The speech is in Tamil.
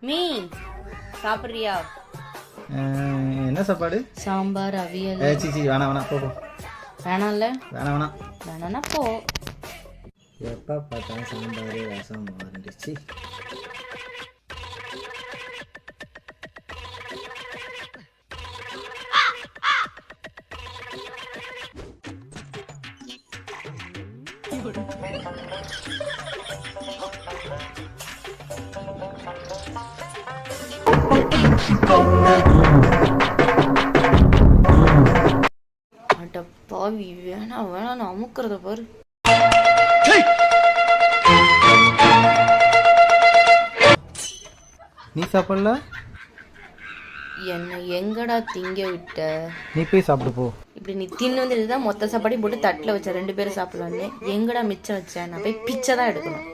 மீ சாப்பிட்றியா? என்ன சாப்பாடு? சாம்பார் அவியல். சீ வேணாம் வேணாம் போ. வேணாம்ல? வேணாம் வேணாம்னா போ. எப்போ பார்த்தாலும் சாம்பார் ரசம் மாறிடுச்சு. அட பாவி, வேணாம் வேணாம் அமுக்கிறத பாரு. நீ சாப்பிடல? என்ன எங்கடா திங்க விட்ட? நீ போய் சாப்பிடு போ. இப்படி நீ தின்னு வந்து இதுதான் மொத்த சாப்பாடையும் போட்டு தட்டில் வச்ச 2 பேரும் சாப்பிடலான்னு. எங்கடா மிச்சம் வச்சேன்? நான் போய் பிச்சை தான் எடுக்கணும்.